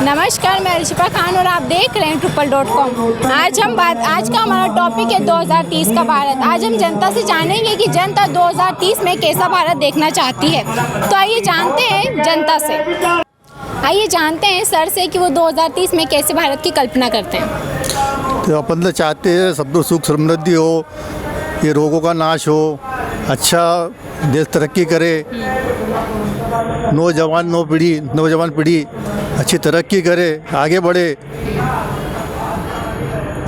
नमस्कार, मैं अर्शिफा खान और आप देख रहे हैं ट्रिपल.com। आज का हमारा टॉपिक है 2030 का भारत। आज हम जनता से जानेंगे कि जनता 2030 में कैसा भारत देखना चाहती है। तो आइए जानते हैं जनता से। आइए जानते हैं सर से कि वो 2030 में कैसे भारत की कल्पना करते हैं। तो अपन तो चाहते हैं सब लोग सुख समृद्धि हो, ये रोगों का नाश हो, अच्छा देश तरक्की करे, नौजवान पीढ़ी अच्छी तरक्की करे, आगे बढ़े।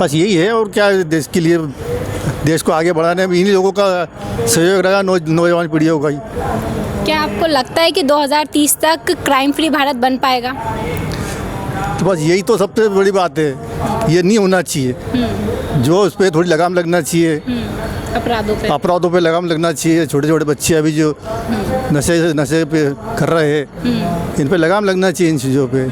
बस यही है। और क्या देश के लिए, देश को आगे बढ़ाने में इन्हीं लोगों का सहयोग रहेगा, नौजवान पीढ़ियों का ही। क्या आपको लगता है कि 2030 तक क्राइम फ्री भारत बन पाएगा? तो बस यही तो सबसे बड़ी बात है, ये नहीं होना चाहिए। जो उस पर थोड़ी लगाम लगना चाहिए, अपराधों पे लगाम लगना चाहिए। छोटे छोटे बच्चे अभी जो नशे पे कर रहे हैं, इन पे लगाम लगना चाहिए, इन चीज़ों पे।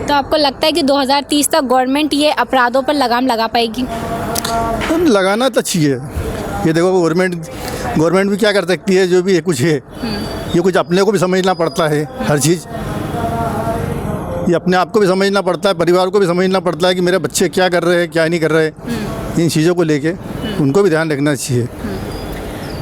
तो आपको लगता है कि 2030 तक गवर्नमेंट ये अपराधों पर लगाम लगा पाएगी? लगाना तो चाहिए। ये देखो गवर्नमेंट भी क्या कर सकती है, जो भी है कुछ है, ये कुछ अपने को भी समझना पड़ता है। हर चीज़ ये अपने आप को भी समझना पड़ता है, परिवार को भी समझना पड़ता है कि मेरे बच्चे क्या कर रहे हैं, क्या नहीं कर रहे हैं। इन चीज़ों को लेके उनको भी ध्यान रखना चाहिए।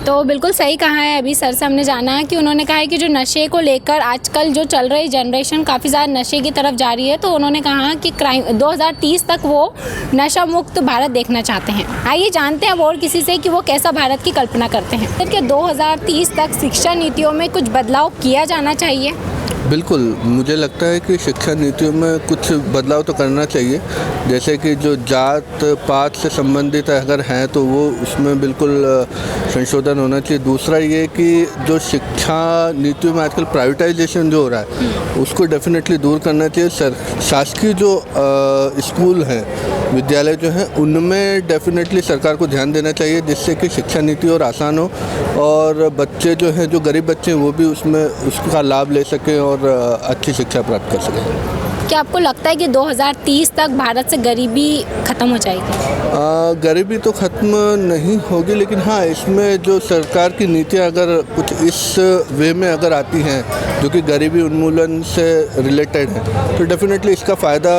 तो बिल्कुल सही कहा है। अभी सर से हमने जाना है कि उन्होंने कहा है कि जो नशे को लेकर आजकल जो चल रही जनरेशन काफ़ी ज़्यादा नशे की तरफ जा रही है, तो उन्होंने कहा कि 2030 तक वो नशा मुक्त भारत देखना चाहते हैं। आइए जानते हैं अब और किसी से कि वो कैसा भारत की कल्पना करते हैं। फिर कि 2030 तक शिक्षा नीतियों में कुछ बदलाव किया जाना चाहिए। बिल्कुल, मुझे लगता है कि शिक्षा नीतियों में कुछ बदलाव तो करना चाहिए। जैसे कि जो जात पात से संबंधित अगर हैं तो वो उसमें बिल्कुल संशोधन होना चाहिए। दूसरा ये कि जो शिक्षा नीतियों में आजकल प्राइवेटाइजेशन जो हो रहा है, उसको डेफिनेटली दूर करना चाहिए। शासकीय जो स्कूल हैं, विद्यालय जो हैं, उनमें डेफिनेटली सरकार को ध्यान देना चाहिए, जिससे कि शिक्षा नीति और आसान हो और बच्चे जो हैं, जो गरीब बच्चे हैं, वो भी उसमें उसका लाभ ले सकें और अच्छी शिक्षा प्राप्त कर सकें। क्या आपको लगता है कि 2030 तक भारत से गरीबी ख़त्म हो जाएगी? गरीबी तो ख़त्म नहीं होगी, लेकिन हाँ, इसमें जो सरकार की नीतियाँ अगर कुछ इस वे में अगर आती हैं जो कि गरीबी उन्मूलन से रिलेटेड है, तो डेफिनेटली इसका फ़ायदा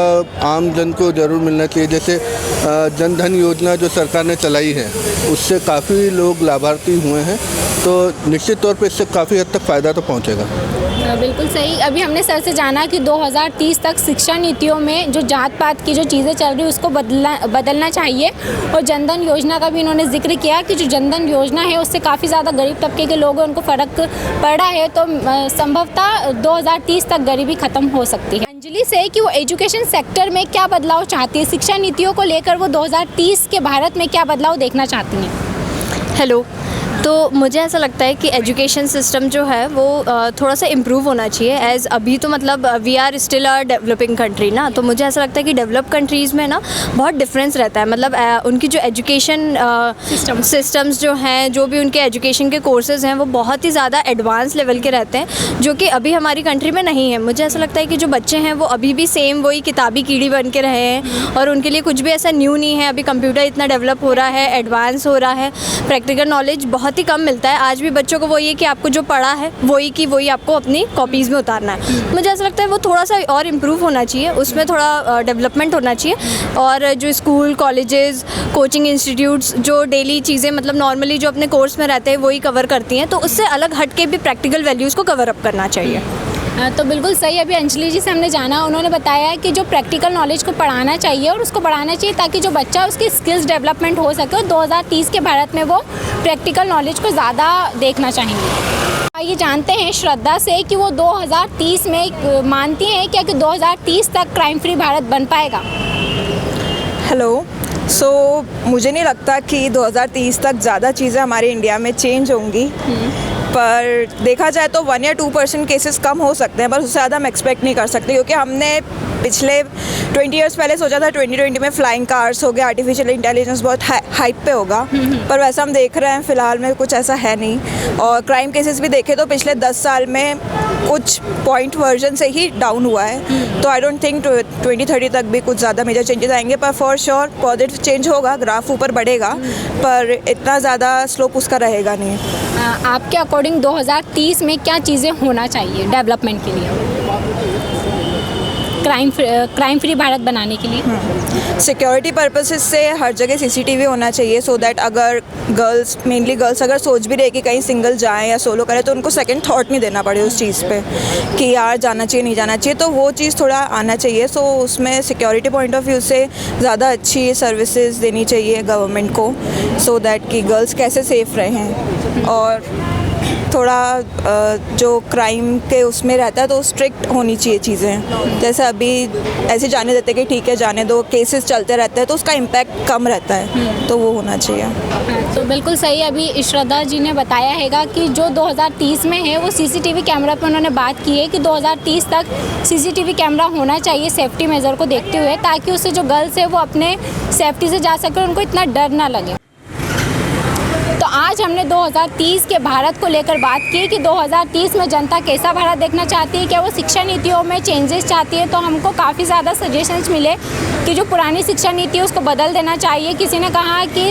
आम जन को ज़रूर मिलना चाहिए। जैसे जन धन योजना जो सरकार ने चलाई है, उससे काफ़ी लोग लाभार्थी हुए हैं, तो निश्चित तौर पर इससे काफ़ी हद तक फ़ायदा तो पहुँचेगा। बिल्कुल सही। अभी हमने सर से जाना कि 2030 तक शिक्षा नीतियों में जो जात पात की जो चीज़ें चल रही है उसको बदलना चाहिए। और जनधन योजना का भी इन्होंने जिक्र किया कि जो जनधन योजना है उससे काफ़ी ज़्यादा गरीब तबके के लोग हैं, उनको फ़र्क पड़ा है। तो संभवतः 2030 तक गरीबी ख़त्म हो सकती है। अंजलि से कि वो एजुकेशन सेक्टर में क्या बदलाव चाहती है, शिक्षा नीतियों को लेकर वो 2030 के भारत में क्या बदलाव देखना चाहती हैं। हेलो। तो मुझे ऐसा लगता है कि एजुकेशन सिस्टम जो है वो थोड़ा सा इम्प्रूव होना चाहिए। एज़ अभी तो मतलब we are still a developing country ना, तो मुझे ऐसा लगता है कि डेवलप कंट्रीज़ में ना बहुत डिफरेंस रहता है। मतलब उनकी जो एजुकेशन सिस्टम्स जो हैं, जो भी उनके एजुकेशन के कोर्सेज़ हैं, वो बहुत ही ज़्यादा एडवांस लेवल के रहते हैं, जो कि अभी हमारी कंट्री में नहीं है। मुझे ऐसा लगता है कि जो बच्चे हैं वो अभी भी सेम वही किताबी कीड़ी बन के रहे हैं और उनके लिए कुछ भी ऐसा न्यू नहीं है। अभी कंप्यूटर इतना डेवलप हो रहा है, एडवांस हो रहा है, प्रैक्टिकल नॉलेज बहुत ही कम मिलता है। आज भी बच्चों को वही है कि आपको जो पढ़ा है वही आपको अपनी कॉपीज़ में उतारना है। मुझे ऐसा लगता है वो थोड़ा सा और इम्प्रूव होना चाहिए, उसमें थोड़ा डेवलपमेंट होना चाहिए। और जो स्कूल, कॉलेजेस, कोचिंग इंस्टीट्यूट्स जो डेली चीज़ें मतलब नॉर्मली जो अपने कोर्स में रहते हैं वही कवर करती हैं, तो उससे अलग हट के भी प्रैक्टिकल वैल्यूज़ को कवर अप करना चाहिए। तो बिल्कुल सही। अभी अंजलि जी से हमने जाना, उन्होंने बताया कि जो प्रैक्टिकल नॉलेज को पढ़ाना चाहिए और उसको बढ़ाना चाहिए ताकि जो बच्चा उसकी स्किल्स डेवलपमेंट हो सके। और 2030 के भारत में वो प्रैक्टिकल नॉलेज को ज़्यादा देखना चाहेंगे। आइए जानते हैं श्रद्धा से कि वो 2030 में मानती हैं क्या कि 2030 तक क्राइम फ्री भारत बन पाएगा। हेलो। मुझे नहीं लगता कि 2030 तक ज़्यादा चीज़ें हमारे इंडिया में चेंज होंगी, पर देखा जाए तो 1 या 2% केसेस कम हो सकते हैं, पर उससे ज़्यादा हम एक्सपेक्ट नहीं कर सकते। क्योंकि हमने पिछले 20 ईयर्स पहले सोचा था 2020 में फ्लाइंग कार्स हो गया, आर्टिफिशियल इंटेलिजेंस बहुत हाइप पे होगा, पर वैसा हम देख रहे हैं फ़िलहाल में कुछ ऐसा है नहीं। और क्राइम केसेस भी देखें तो पिछले 10 साल में कुछ पॉइंट वर्जन से ही डाउन हुआ है। तो आई डोंट थिंक 2030 तक भी कुछ ज़्यादा मेजर चेंजेस आएंगे, पर फॉर श्योर पॉजिटिव चेंज होगा, ग्राफ ऊपर बढ़ेगा, पर इतना ज़्यादा स्लोप उसका रहेगा नहीं। आपके अकॉर्डिंग 2030 में क्या चीज़ें होना चाहिए डेवलपमेंट के लिए? क्राइम फ्री भारत बनाने के लिए? सिक्योरिटी पर्पसेस से हर जगह सीसीटीवी होना चाहिए, सो दैट अगर गर्ल्स, मेनली गर्ल्स अगर सोच भी रहे कि कहीं सिंगल जाएं या सोलो करें तो उनको सेकंड थॉट नहीं देना पड़े उस चीज़ पे कि यार जाना चाहिए नहीं जाना चाहिए, तो वो चीज़ थोड़ा आना चाहिए। सो उसमें सिक्योरिटी पॉइंट ऑफ व्यू से ज़्यादा अच्छी सर्विसेज देनी चाहिए गवर्नमेंट को, सो दैट कि गर्ल्स कैसे सेफ़ रहें। और थोड़ा जो क्राइम के उसमें रहता है तो स्ट्रिक्ट होनी चाहिए चीज़ें, जैसे अभी ऐसे जाने देते कि ठीक है जाने दो, केसेस चलते रहते हैं तो उसका इम्पैक्ट कम रहता है, तो वो होना चाहिए। तो बिल्कुल सही, अभी श्रद्धा जी ने बताया हैगा कि जो 2030 में है वो सीसीटीवी कैमरा पर उन्होंने बात की है कि 2030 तक सीसीटीवी कैमरा होना चाहिए सेफ्टी मेजर को देखते हुए, ताकि उससे जो गर्ल्स है वो अपने सेफ्टी से जा सके, उनको इतना डर ना लगे। तो आज हमने 2030 के भारत को लेकर बात की कि 2030 में जनता कैसा भारत देखना चाहती है, क्या वो शिक्षा नीतियों में चेंजेस चाहती है। तो हमको काफ़ी ज़्यादा सजेशंस मिले कि जो पुरानी शिक्षा नीति है उसको बदल देना चाहिए। किसी ने कहा कि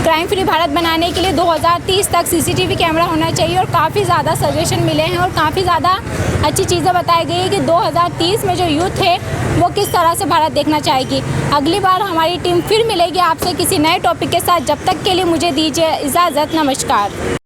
क्राइम फ्री भारत बनाने के लिए 2030 तक सीसीटीवी कैमरा होना चाहिए, और काफ़ी ज़्यादा सजेशन मिले हैं और काफ़ी ज़्यादा अच्छी चीज़ें बताई गई है कि 2030 में जो यूथ है वो किस तरह से भारत देखना चाहेगी। अगली बार हमारी टीम फिर मिलेगी आपसे किसी नए टॉपिक के साथ। जब तक के लिए मुझे दीजिए इजाज़त, नमस्कार।